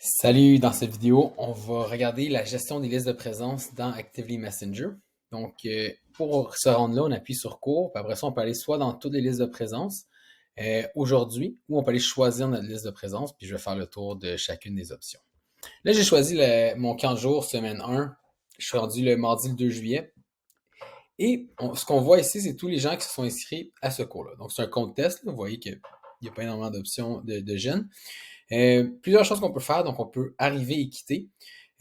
Salut, dans cette vidéo, on va regarder la gestion des listes de présence dans Actively Messenger. Donc, pour se rendre là, on appuie sur cours, puis après ça, on peut aller soit dans toutes les listes de présence aujourd'hui, ou on peut aller choisir notre liste de présence, puis je vais faire le tour de chacune des options. Là, j'ai choisi mon camp de jour, semaine 1. Je suis rendu le mardi le 2 juillet. Et ce qu'on voit ici, c'est tous les gens qui se sont inscrits à ce cours-là. Donc, c'est un compte test. Là. Vous voyez qu'il n'y a pas énormément d'options de jeunes. Plusieurs choses qu'on peut faire, donc on peut arriver et quitter.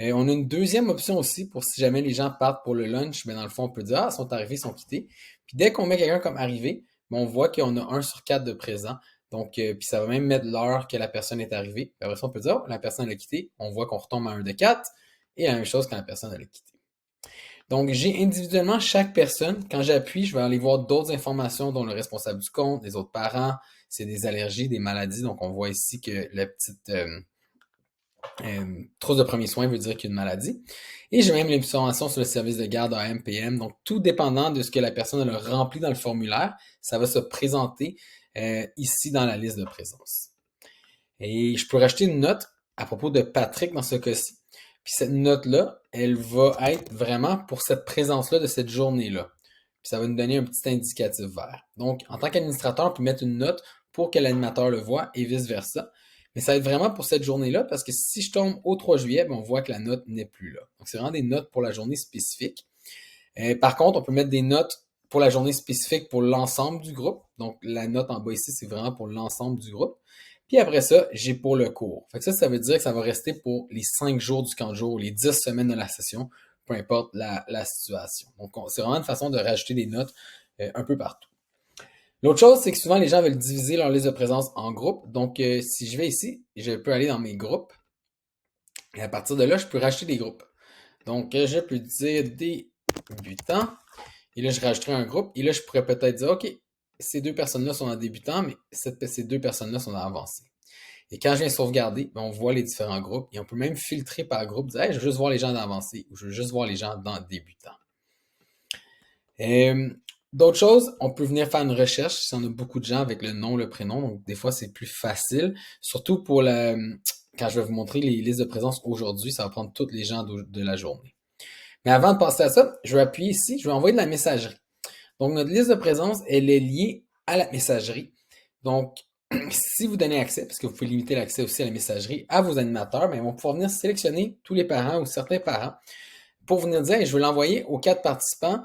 On a une deuxième option aussi pour si jamais les gens partent pour le lunch, mais dans le fond, on peut dire, ah, ils sont arrivés, ils sont quittés. Puis dès qu'on met quelqu'un comme arrivé, on voit qu'on a 1 sur 4 de présent. Donc, puis ça va même mettre l'heure que la personne est arrivée. Puis après ça, on peut dire, oh, la personne a quitté. On voit qu'on retombe à 1 de 4. Et la même chose quand la personne a quitté. Donc, j'ai individuellement chaque personne. Quand j'appuie, je vais aller voir d'autres informations, dont le responsable du compte, les autres parents, c'est des allergies, des maladies. Donc, on voit ici que la petite trousse de premiers soins veut dire qu'il y a une maladie. Et j'ai même l'information sur le service de garde AM, PM. Donc, tout dépendant de ce que la personne a rempli dans le formulaire, ça va se présenter ici dans la liste de présence. Et je peux rajouter une note à propos de Patrick dans ce cas-ci. Puis cette note-là, elle va être vraiment pour cette présence-là de cette journée-là. Puis ça va nous donner un petit indicatif vert. Donc, en tant qu'administrateur, on peut mettre une note pour que l'animateur le voit et vice-versa. Mais ça va être vraiment pour cette journée-là parce que si je tombe au 3 juillet, on voit que la note n'est plus là. Donc, c'est vraiment des notes pour la journée spécifique. Par contre, on peut mettre des notes pour la journée spécifique pour l'ensemble du groupe. Donc, la note en bas ici, c'est vraiment pour l'ensemble du groupe. Puis après ça, j'ai pour le cours. Fait que ça veut dire que ça va rester pour les 5 jours du camp de jour, les 10 semaines de la session, peu importe la situation. Donc, c'est vraiment une façon de rajouter des notes un peu partout. L'autre chose, c'est que souvent, les gens veulent diviser leur liste de présence en groupes. Donc, si je vais ici, je peux aller dans mes groupes. Et à partir de là, je peux rajouter des groupes. Donc, je peux dire débutants. Et là, je rajouterai un groupe. Et là, je pourrais peut-être dire, OK, ces deux personnes-là sont en débutant, mais ces deux personnes-là sont en avancé. Et quand je viens sauvegarder, on voit les différents groupes et on peut même filtrer par groupe, dire hey, je veux juste voir les gens d'avancé ou je veux juste voir les gens dans débutant. D'autres choses, on peut venir faire une recherche si on a beaucoup de gens avec le nom, le prénom. Donc, des fois, c'est plus facile. Surtout pour quand je vais vous montrer les listes de présence aujourd'hui, ça va prendre tous les gens de la journée. Mais avant de passer à ça, je vais appuyer ici, je vais envoyer de la messagerie. Donc, notre liste de présence, elle est liée à la messagerie. Donc, si vous donnez accès, parce que vous pouvez limiter l'accès aussi à la messagerie à vos animateurs, mais ils vont pouvoir venir sélectionner tous les parents ou certains parents pour venir dire hey, je veux l'envoyer aux 4 participants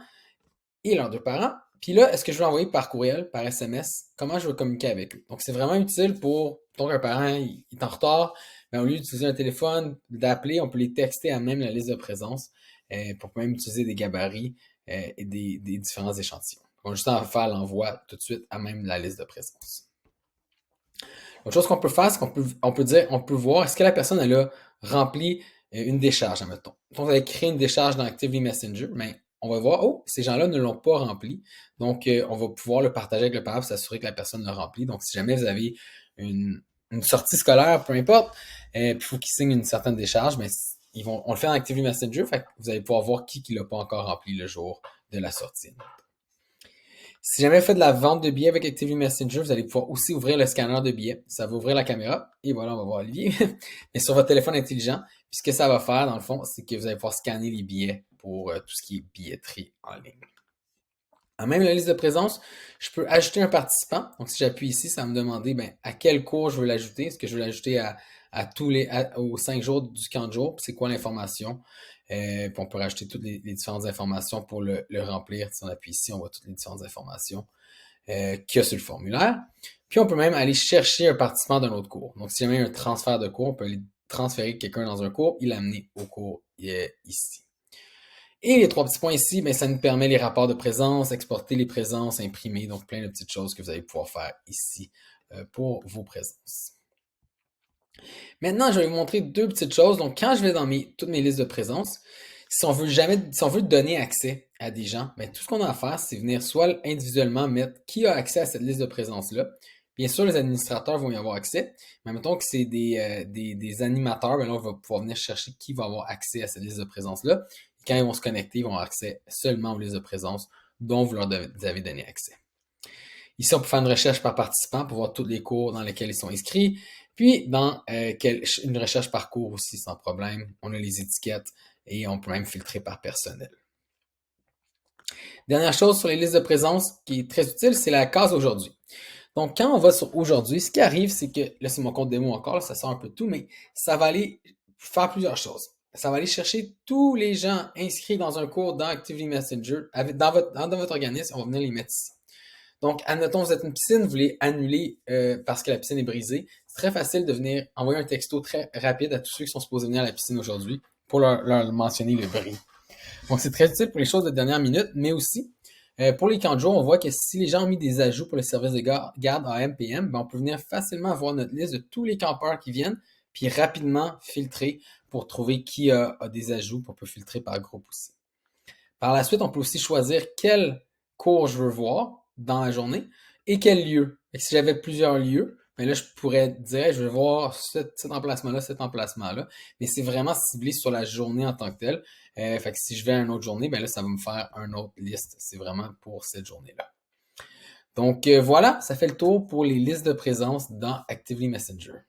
et leurs 2 parents. Puis là, est-ce que je veux l'envoyer par courriel, par SMS? Comment je veux communiquer avec eux? Donc, c'est vraiment utile pour, donc un parent il est en retard, mais au lieu d'utiliser un téléphone, d'appeler, on peut les texter à même la liste de présence pour même utiliser des gabarits et des différents échantillons. On va juste en faire l'envoi tout de suite à même la liste de présence. Autre chose qu'on peut faire, c'est on peut voir est-ce que la personne elle a rempli une décharge, admettons. Donc, vous avez créé une décharge dans Actively Messenger, mais on va voir, oh, ces gens-là ne l'ont pas rempli. Donc, on va pouvoir le partager avec le parent pour s'assurer que la personne l'a rempli. Donc, si jamais vous avez une sortie scolaire, peu importe, puis il faut qu'ils signent une certaine décharge, mais on le fait dans Actively Messenger, fait que vous allez pouvoir voir qui l'a pas encore rempli le jour de la sortie. Si jamais vous faites de la vente de billets avec Actively Messenger, vous allez pouvoir aussi ouvrir le scanner de billets. Ça va ouvrir la caméra. Et voilà, on va voir Olivier. Mais sur votre téléphone intelligent. Puis ce que ça va faire, dans le fond, c'est que vous allez pouvoir scanner les billets pour tout ce qui est billetterie en ligne. En même la liste de présence, je peux ajouter un participant. Donc, si j'appuie ici, ça va me demander à quel cours je veux l'ajouter. Est-ce que je veux l'ajouter aux 5 jours du camp de jour? Puis c'est quoi l'information? Puis on peut rajouter toutes les différentes informations pour le remplir. Si on appuie ici, on voit toutes les différentes informations qu'il y a sur le formulaire. Puis on peut même aller chercher un participant d'un autre cours. Donc, si jamais il y a un transfert de cours, on peut aller transférer quelqu'un dans un cours et l'amener au cours ici. Et les 3 petits points ici, ça nous permet les rapports de présence, exporter les présences, imprimer, donc plein de petites choses que vous allez pouvoir faire ici pour vos présences. Maintenant, je vais vous montrer 2 petites choses. Donc, quand je vais dans toutes mes listes de présence, si on veut donner accès à des gens, tout ce qu'on a à faire, c'est venir soit individuellement mettre qui a accès à cette liste de présence-là. Bien sûr, les administrateurs vont y avoir accès, mais mettons que c'est des animateurs, là, on va pouvoir venir chercher qui va avoir accès à cette liste de présence-là. Et quand ils vont se connecter, ils vont avoir accès seulement aux listes de présence dont vous leur avez donné accès. Ici, on peut faire une recherche par participant pour voir tous les cours dans lesquels ils sont inscrits. Puis, dans une recherche par cours aussi, sans problème. On a les étiquettes et on peut même filtrer par personnel. Dernière chose sur les listes de présence qui est très utile, c'est la case aujourd'hui. Donc, quand on va sur aujourd'hui, ce qui arrive, c'est que, là, c'est mon compte démo encore, là, ça sort un peu de tout, mais ça va aller faire plusieurs choses. Ça va aller chercher tous les gens inscrits dans un cours dans Actively Messenger, dans votre organisme, on va venir les mettre ici. Donc, admettons, vous êtes une piscine, vous voulez annuler parce que la piscine est brisée. C'est très facile de venir envoyer un texto très rapide à tous ceux qui sont supposés venir à la piscine aujourd'hui pour leur mentionner le bris. Donc, c'est très utile pour les choses de dernière minute, mais aussi pour les camps de jour, on voit que si les gens ont mis des ajouts pour le service de garde à MPM, ben on peut venir facilement voir notre liste de tous les campeurs qui viennent, puis rapidement filtrer pour trouver qui a des ajouts, puis on peut filtrer par groupe aussi. Par la suite, on peut aussi choisir quel cours je veux voir dans la journée et quel lieu. Et si j'avais plusieurs lieux, ben là, je pourrais dire, je veux voir cet emplacement-là, cet emplacement-là. Mais c'est vraiment ciblé sur la journée en tant que telle. Fait que si je vais à une autre journée, ben là, ça va me faire une autre liste. C'est vraiment pour cette journée-là. Donc voilà, ça fait le tour pour les listes de présence dans Actively Messenger.